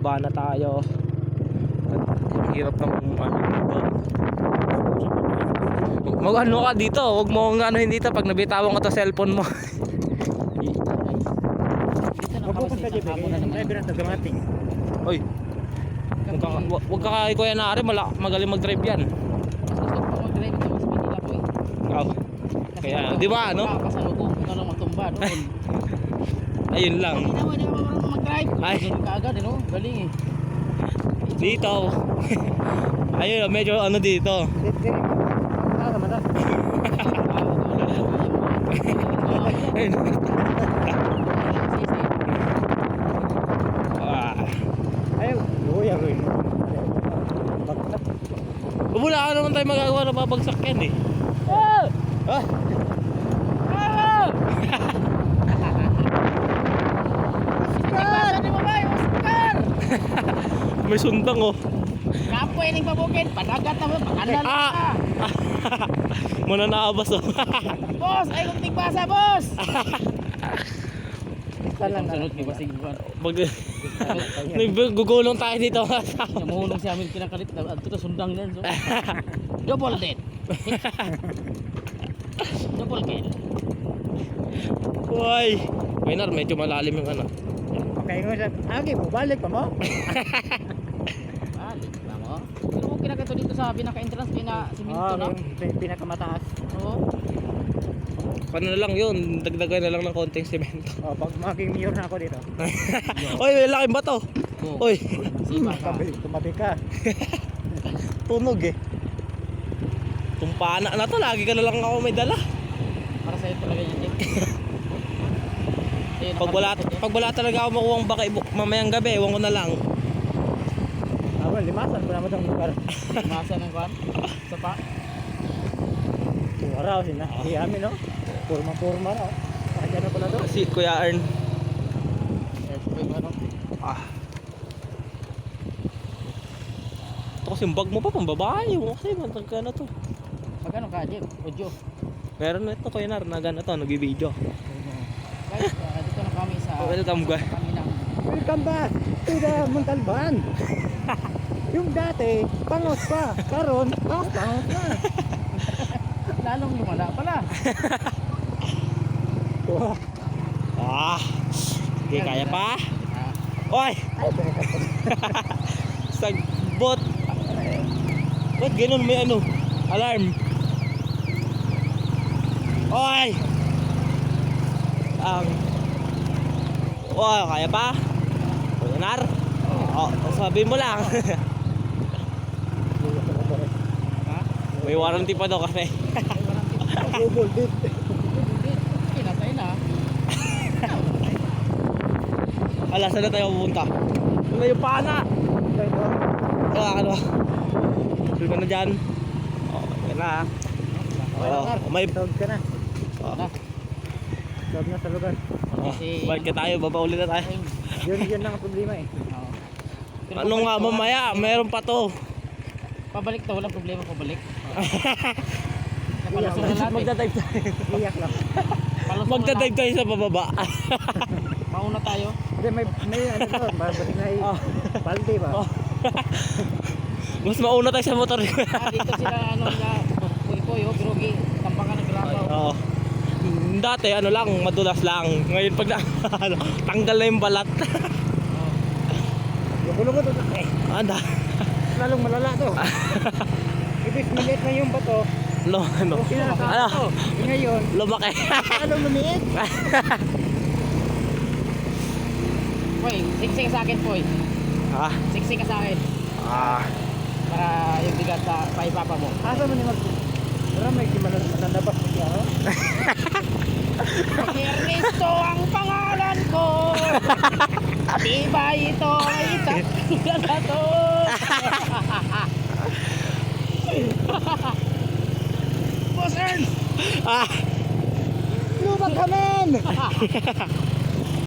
baba na tayo. Ang hirap ng mag-ano ka dito, huwag mo nga ano hindi dito pag nabitawan ka to cellphone mo. Mapupunta dito, driver na gamating. Oy, huwag ka kay Kuya Nari, magaling mag-drive yan. Gusto ko mag-drive ito sa Manila po eh. Oh. Kaya, di ba ano? Pasalubong, ikaw lang magtumba doon. Ayun lang. Hindi naman marunong mag-drive. Ay. Kaagad eh no, galing eh. Dito. Ayun, medyo ano dito. Ayun. Ayaw, luya rin. Wala ka naman tayo magagawa na babagsak yan eh. Oh! Ah! Oh! Oscar! Ano mo ba? Oscar! May sundang oh. Kapoy ning pabukid, padagat na mo, pakanan Ah! ka. Muna naabas oh. Boss, ay kung tigbasa, boss! Salang na. Sunod kay basig buwan. Gugulong tayo dito. Namuhulong si amin kinakalit na ito sundang na so. Double dead. Double kill. Uy. Winner, medyo malalim yung ano. Okay, okay, balik pa mo. Balik ba mo? Pero kung kinakato dito sa pinaka-entrance, pina-siminto na. Yung pinakamataas. Oo. Ano na lang yun, dagdagan na lang ng konting semento. Oh, pag maging mayor na ako dito. Uy, may laking bato. Uy, Sipa ka. Tumabi ka. tunog eh. Tumpana na to, lagi ka na lang ako may dala. Para sa'yo talaga yan eh. Pag wala talaga ako makuha baka mamayang gabi, ewan ko na lang. Ah, well, limasan ko naman ang lugar. Masa ng kwan? Sa pa? Araw, sinahiyami, no? Purma na. Kaya na pala doon. Si Kuya Ern. Ano? Ah. Ito kasi yung bag mo pa, pambabae mo kasi, mantag ka na to. Magkano ka, Jim? Audio? Meron na ito, Kuya Nar, na to, nag-video. Guys, dito na kami sa... Welcome, guys. Kami ng... Welcome back to the Montalban. Yung dati, pangos pa. Karon, pangos na. Lalong lumala pala. Ah. Hindi kaya pa. Oy! Sagbot. Ba't ganun may ano? Alarm. Oy! Oh, kaya pa? Kuya Nar? Oh, sabi mo lang. May warranty pa daw kasi. Double dip. Kinatay na. Ala, saan na tayo pupunta? Ano yung pana? Ano? Saan ka na dyan? Oh, yan na. Oh, may... Tawag ka na. Oh, Tawag na sa lugar. balik ka tayo, baba ulit na tayo. Yun lang ang problema eh. Ano nga mamaya, mayroon pa to. Pabalik to, walang problema pabalik. Napalusong na natin. Magdadive tayo. Iyak lang. Magdadive tayo sa bababa. Mauna tayo. Hindi, may ano doon. Babalik na balde ba? Oh. Mas mauna tayo sa motor. Dito sila ano na kuy-kuy, pero tampangan ng grabaw. Oo. Dati ano lang, madulas lang. Ngayon pag ano, tanggal na yung balat. Lugulungo doon. Anda. Lalong malala to. Ibig maliit na yung bato. No, ano? Okay na Ano? to. Ngayon, Lumaki. anong lumiit? Poy, siksik ka sa akin, Poy. Ha? Siksik ka sa akin. Ah. Para yung bigat sa paipapa mo. Asa mo ni mag... Pero may mananabas mo siya, no? Ernesto ang pangalan ko. Diba ito ay tatlo na to. Boss Ern! Ah. Lubag kami!